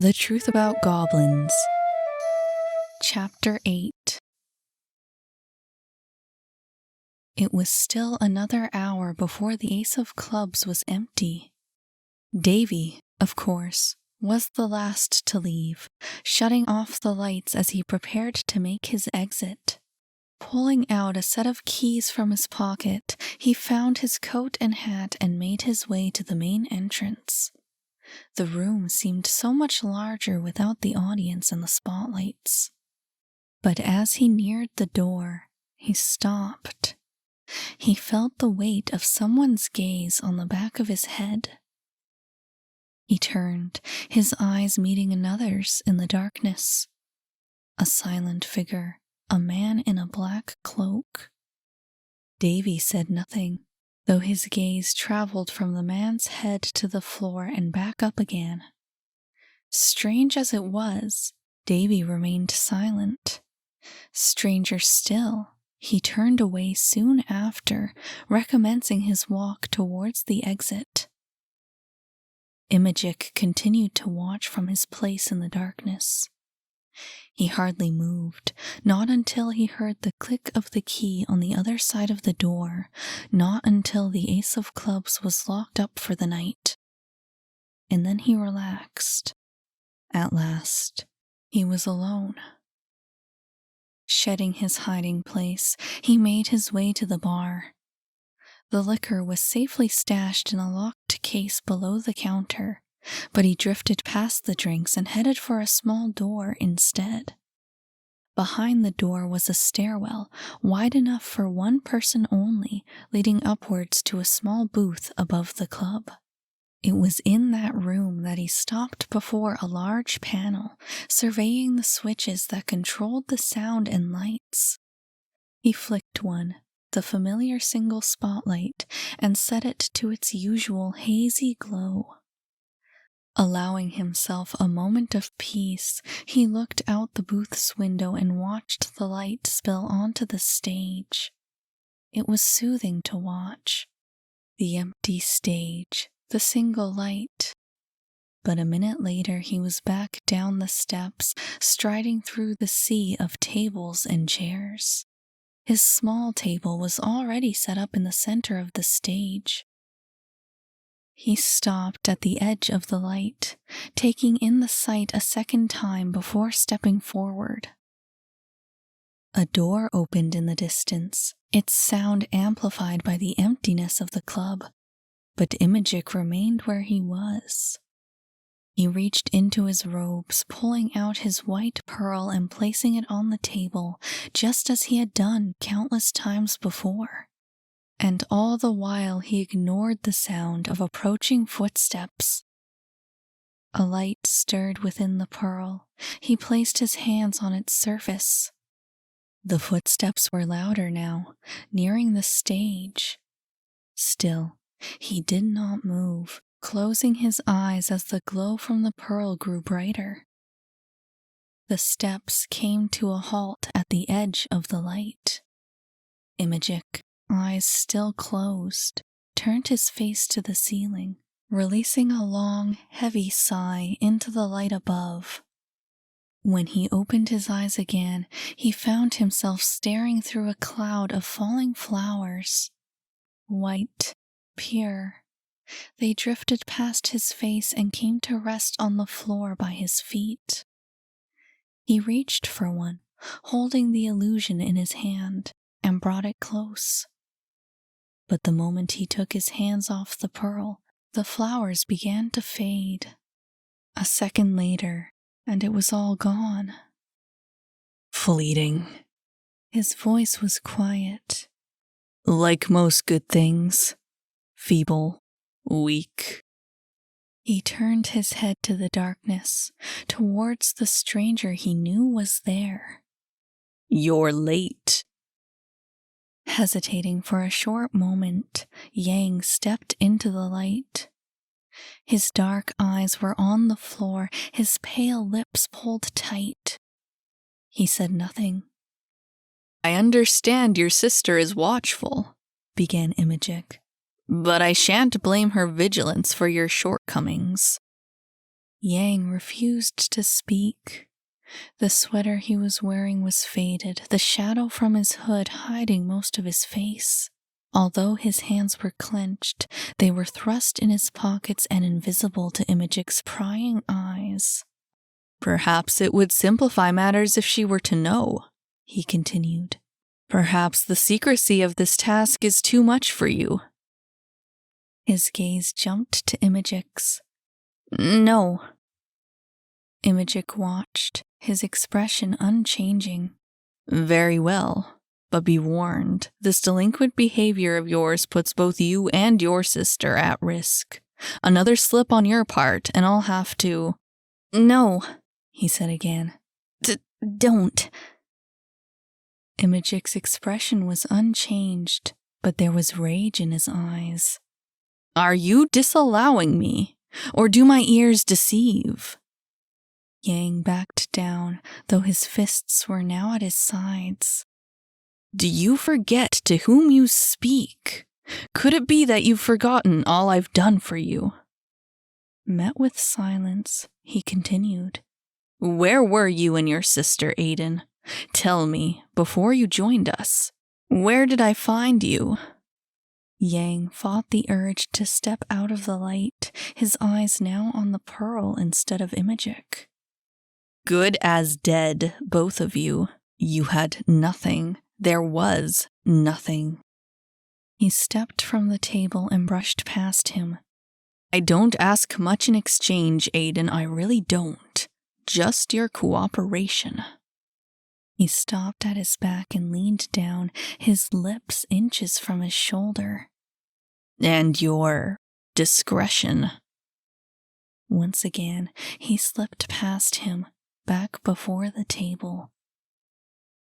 The Truth About Goblins. Chapter 8. It was still another hour before the Ace of Clubs was empty. Davy, of course, was the last to leave, shutting off the lights as he prepared to make his exit. Pulling out a set of keys from his pocket, he found his coat and hat and made his way to the main entrance. The room seemed so much larger without the audience and the spotlights. But as he neared the door, he stopped. He felt the weight of someone's gaze on the back of his head. He turned, his eyes meeting another's in the darkness. A silent figure, a man in a black cloak. Davy said nothing, though his gaze traveled from the man's head to the floor and back up again. Strange as it was, Davy remained silent. Stranger still, he turned away soon after, recommencing his walk towards the exit. Imijic continued to watch from his place in the darkness. He hardly moved, not until he heard the click of the key on the other side of the door, not until the Ace of Clubs was locked up for the night. And then he relaxed. At last, he was alone. Shedding his hiding place, he made his way to the bar. The liquor was safely stashed in a locked case below the counter, but he drifted past the drinks and headed for a small door instead. Behind the door was a stairwell, wide enough for one person only, leading upwards to a small booth above the club. It was in that room that he stopped before a large panel, surveying the switches that controlled the sound and lights. He flicked one, the familiar single spotlight, and set it to its usual hazy glow. Allowing himself a moment of peace, he looked out the booth's window and watched the light spill onto the stage. It was soothing to watch. The empty stage, the single light. But a minute later he was back down the steps, striding through the sea of tables and chairs. His small table was already set up in the center of the stage. He stopped at the edge of the light, taking in the sight a second time before stepping forward. A door opened in the distance, its sound amplified by the emptiness of the club, but Imijic remained where he was. He reached into his robes, pulling out his white pearl and placing it on the table, just as he had done countless times before. And all the while he ignored the sound of approaching footsteps. A light stirred within the pearl. He placed his hands on its surface. The footsteps were louder now, nearing the stage. Still, he did not move, closing his eyes as the glow from the pearl grew brighter. The steps came to a halt at the edge of the light. Imijic, eyes still closed, turned his face to the ceiling, releasing a long, heavy sigh into the light above. When he opened his eyes again, he found himself staring through a cloud of falling flowers. White, pure. They drifted past his face and came to rest on the floor by his feet. He reached for one, holding the illusion in his hand, and brought it close. But the moment he took his hands off the pearl, the flowers began to fade. A second later, and it was all gone. Fleeting. His voice was quiet. Like most good things. Feeble, weak. He turned his head to the darkness, towards the stranger he knew was there. You're late. Hesitating for a short moment, Yang stepped into the light. His dark eyes were on the floor, his pale lips pulled tight. He said nothing. I understand your sister is watchful, began Imijic, but I shan't blame her vigilance for your shortcomings. Yang refused to speak. The sweater he was wearing was faded, the shadow from his hood hiding most of his face. Although his hands were clenched, they were thrust in his pockets and invisible to Imagic's prying eyes. "Perhaps it would simplify matters if she were to know," he continued. "Perhaps the secrecy of this task is too much for you." His gaze jumped to Imagic's. "No." Imagic watched, his expression unchanging. "Very well. But be warned, this delinquent behavior of yours puts both you and your sister at risk. Another slip on your part, and I'll have to—" "No," he said again. Don't." Imagic's expression was unchanged, but there was rage in his eyes. "Are you disallowing me, or do my ears deceive?" Yang backed down, though his fists were now at his sides. "Do you forget to whom you speak? Could it be that you've forgotten all I've done for you?" Met with silence, he continued. "Where were you and your sister, Aiden? Tell me, before you joined us. Where did I find you?" Yang fought the urge to step out of the light, his eyes now on the pearl instead of Imagic. "Good as dead, both of you. You had nothing. There was nothing." He stepped from the table and brushed past him. "I don't ask much in exchange, Aiden, I really don't. Just your cooperation." He stopped at his back and leaned down, his lips inches from his shoulder. "And your discretion." Once again, he slipped past him, back before the table.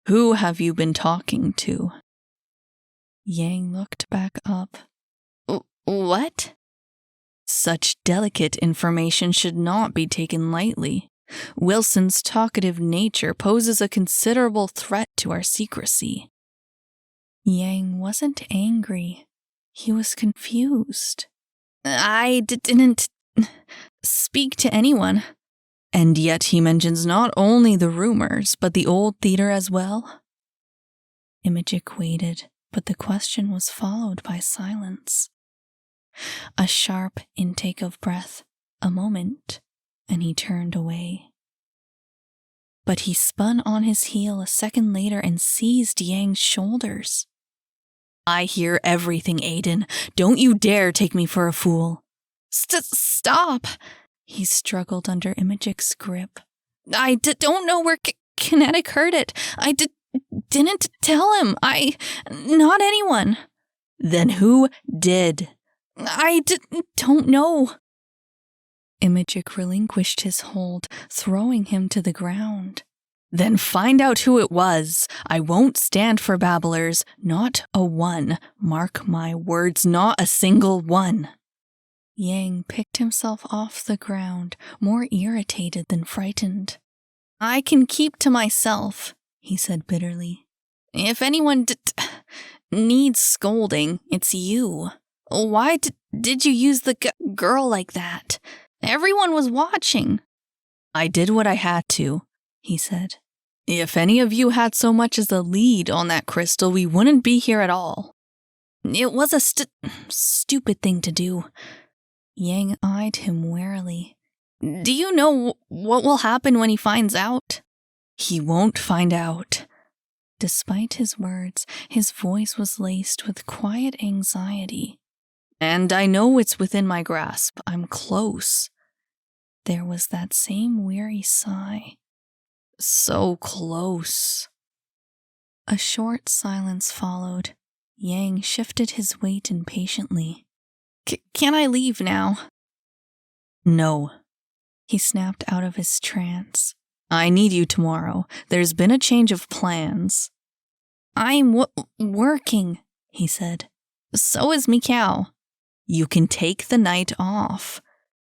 "Who have you been talking to?" Yang looked back up. What?" "Such delicate information should not be taken lightly. Wilson's talkative nature poses a considerable threat to our secrecy." Yang wasn't angry. He was confused. "I didn't speak to anyone." "And yet he mentions not only the rumors, but the old theater as well?" Imagic waited, but the question was followed by silence. A sharp intake of breath, a moment, and he turned away. But he spun on his heel a second later and seized Yang's shoulders. "I hear everything, Aiden. Don't you dare take me for a fool." Stop! He struggled under Imagic's grip. "I don't know where Kinetic heard it. I didn't tell him. Not anyone." "Then who did?" "I don't know." Imagic relinquished his hold, throwing him to the ground. "Then find out who it was. I won't stand for babblers, not a one. Mark my words, not a single one." Yang picked himself off the ground, more irritated than frightened. "I can keep to myself," he said bitterly. "If anyone needs scolding, it's you. Why did you use the girl like that? Everyone was watching." "I did what I had to," he said. "If any of you had so much as a lead on that crystal, we wouldn't be here at all." "It was a stupid thing to do." Yang eyed him warily. "Do you know what will happen when he finds out?" "He won't find out." Despite his words, his voice was laced with quiet anxiety. "And I know it's within my grasp. I'm close." There was that same weary sigh. "So close." A short silence followed. Yang shifted his weight impatiently. Can I leave now?" "No." He snapped out of his trance. "I need you tomorrow. There's been a change of plans." "I'm working," he said. "So is Mikau." "You can take the night off."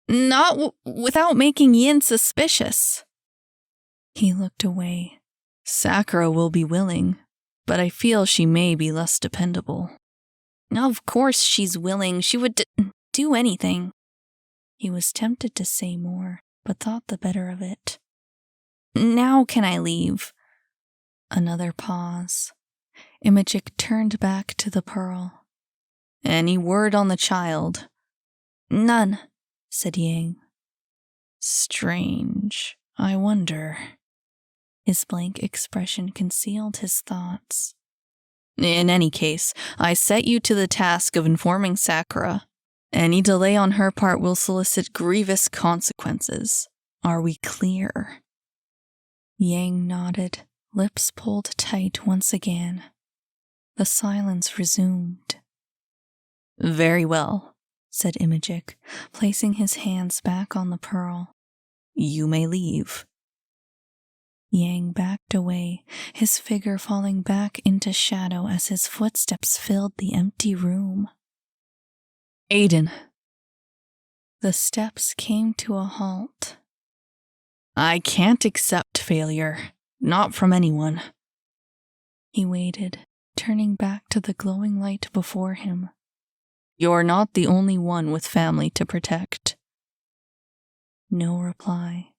"Not without making Yin suspicious." He looked away. "Sakura will be willing, but I feel she may be less dependable." "Of course she's willing. She would do anything." He was tempted to say more, but thought the better of it. Now can I leave? Another pause. Imajik turned back to the pearl. Any word on the child? None, said Yang. Strange. I wonder. His blank expression concealed his thoughts. In any case, I set you to the task of informing Sakura. Any delay on her part will solicit grievous consequences. Are we clear? Yang nodded, lips pulled tight once again. The silence resumed. Very well, said Imajik, placing his hands back on the pearl. You may leave. Yang backed away, his figure falling back into shadow as his footsteps filled the empty room. Aiden. The steps came to a halt. I can't accept failure, not from anyone. He waited, turning back to the glowing light before him. You're not the only one with family to protect. No reply.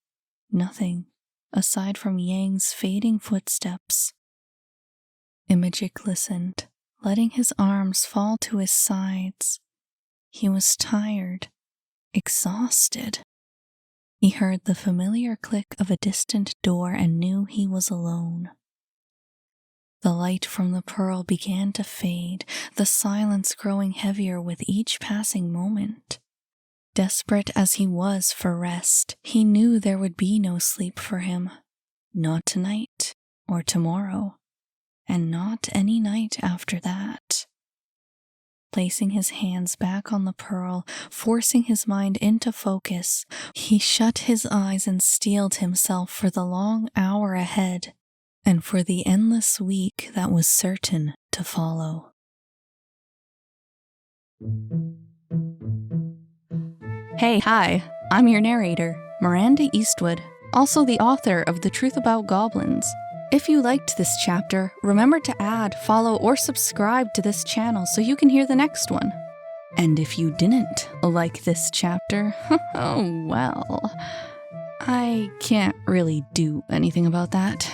Nothing, aside from Yang's fading footsteps. Imajik listened, letting his arms fall to his sides. He was tired, exhausted. He heard the familiar click of a distant door and knew he was alone. The light from the pearl began to fade, the silence growing heavier with each passing moment. Desperate as he was for rest, he knew there would be no sleep for him. Not tonight or tomorrow, and not any night after that. Placing his hands back on the pearl, forcing his mind into focus, he shut his eyes and steeled himself for the long hour ahead, and for the endless week that was certain to follow. Hey, hi, I'm your narrator, Miranda Eastwood, also the author of The Truth About Goblins. If you liked this chapter, remember to add, follow, or subscribe to this channel so you can hear the next one. And if you didn't like this chapter, oh well, I can't really do anything about that.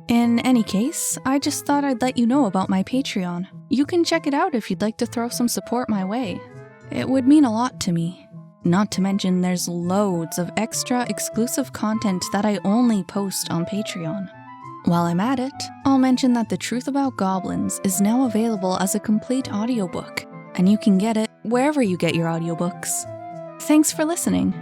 In any case, I just thought I'd let you know about my Patreon. You can check it out if you'd like to throw some support my way. It would mean a lot to me. Not to mention there's loads of extra exclusive content that I only post on Patreon. While I'm at it, I'll mention that The Truth About Goblins is now available as a complete audiobook, and you can get it wherever you get your audiobooks. Thanks for listening.